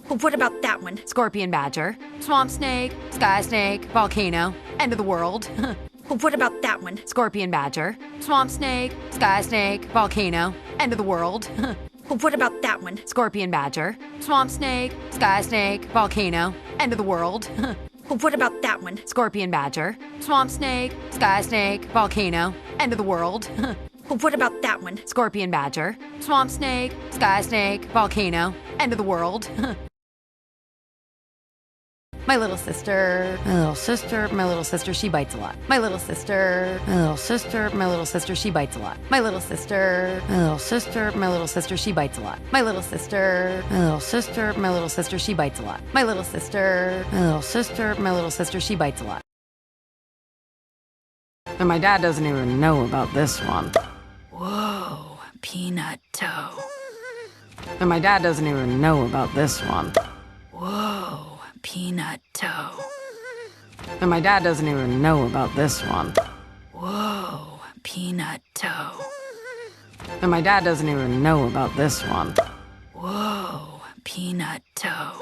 What about that one? Scorpion badger, swamp snake, sky snake, volcano, end of the world. What about that one? Scorpion badger, swamp snake, sky snake, volcano, end of the world. What about that one? Scorpion badger, swamp snake, sky snake, volcano, end of the world. What about that one? Scorpion badger, swamp snake, sky snake, volcano, end of the world. What about that one? Scorpion badger, swamp snake, sky snake, volcano, end of the world. My little sister, she bites a lot. My little sister, she bites a lot. My little sister, she bites a lot. My little sister, she bites a lot. My little sister, she bites a lot. And my dad doesn't even know about this one. Whoa, peanut toe. And my dad doesn't even know about this one. Whoa, peanut toe. And my dad doesn't even know about this one. Whoa, peanut toe. And my dad doesn't even know about this one. Whoa, peanut toe.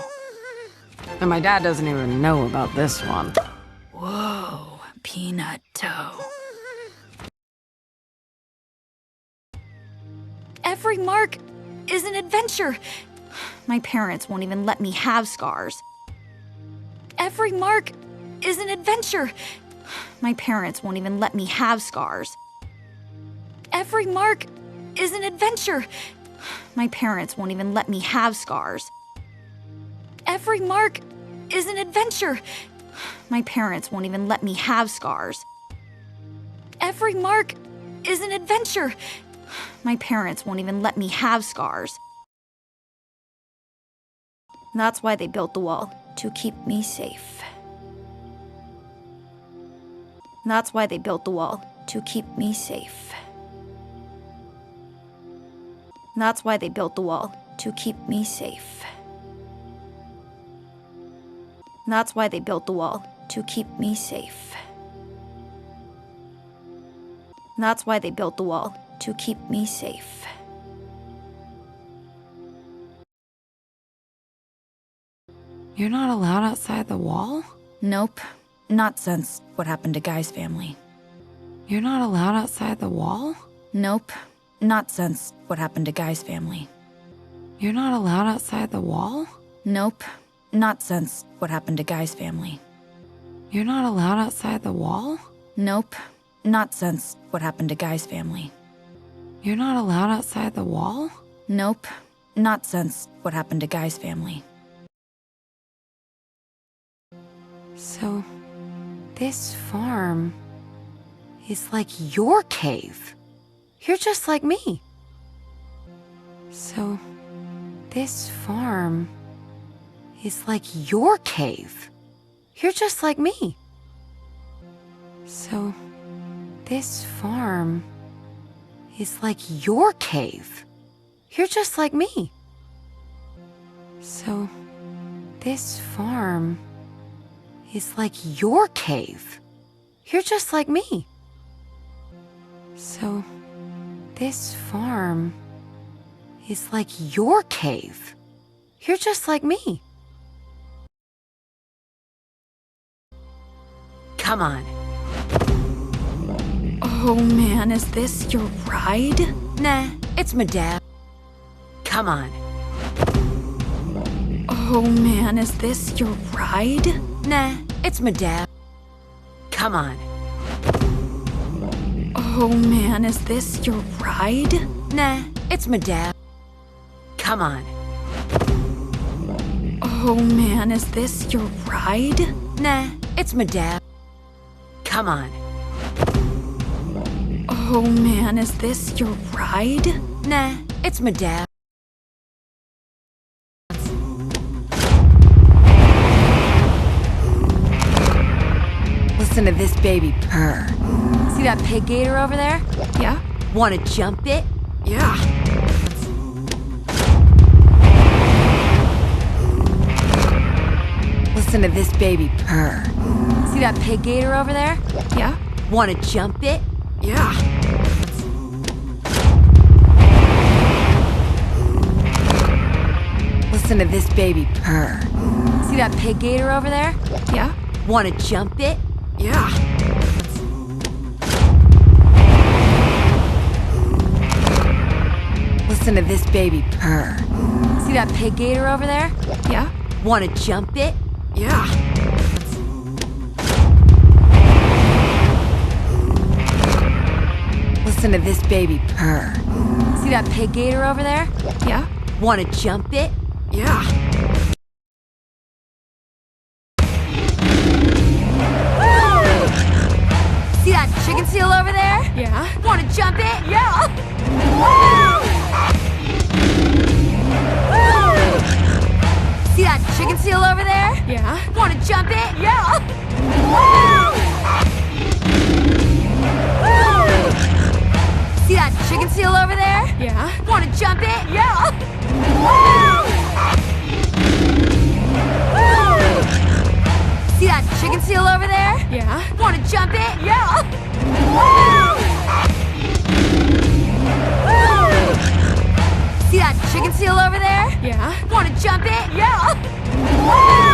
And my dad doesn't even know about this one. Whoa, peanut toe. Every mark is an adventure. My parents won't even let me have scars. Every mark is an adventure. My parents won't even let me have scars. Every mark is an adventure. My parents won't even let me have scars. Every mark is an adventure. My parents won't even let me have scars. Every mark is an adventure. My parents won't even let me have scars. That's why they built the wall, to keep me safe. That's why they built the wall, to keep me safe. That's why they built the wall, to keep me safe. That's why they built the wall, to keep me safe. That's why they built the wall, to keep me safe. You're not allowed outside the wall? Nope, not since what happened to Guy's family. You're not allowed outside the wall? Nope, not since what happened to Guy's family. You're not allowed outside the wall? Nope, not since what happened to Guy's family. You're not allowed outside the wall? Nope, not since what happened to Guy's family. You're not allowed outside the wall? Nope, not since what happened to Guy's family. So, this farm is like your cave. You're just like me. So, this farm is like your cave. You're just like me. So, this farm is like your cave. You're just like me. So, this farm is like your cave. You're just like me. So, this farm is like your cave. You're just like me. Come on. Oh man, is this your ride? Nah, it's my dad. Come on. Oh man, is this your ride? Nah, it's my dad. Come on. Oh man, is this your ride? Nah, it's my dad. Come on. Oh man, is this your ride? Nah, it's my dad. Come on. Oh man, is this your ride? Nah, it's my dad. Listen to this baby purr. See that pig gator over there? Yeah? Wanna jump it? Yeah. Listen to this baby purr. See that pig gator over there? Yeah? Wanna jump it? Yeah. Listen to this baby purr. See that pig gator over there? Yeah? Want to jump it? Yeah. Listen to this baby purr. See that pig gator over there? Yeah? Want to jump it? Yeah. Listen to this baby purr. See that pig gator over there? Yeah? Want to jump it? Yeah. See that chicken seal over there? Yeah? Want to jump it? Yeah! See that chicken seal over there? Yeah? Want to jump it? Yeah! See that chicken seal over there? Yeah? Want to jump it? Yeah! See that chicken seal over there? Yeah? Want to jump it? Yeah! See that chicken seal over there? Yeah? Want to jump it? Yeah!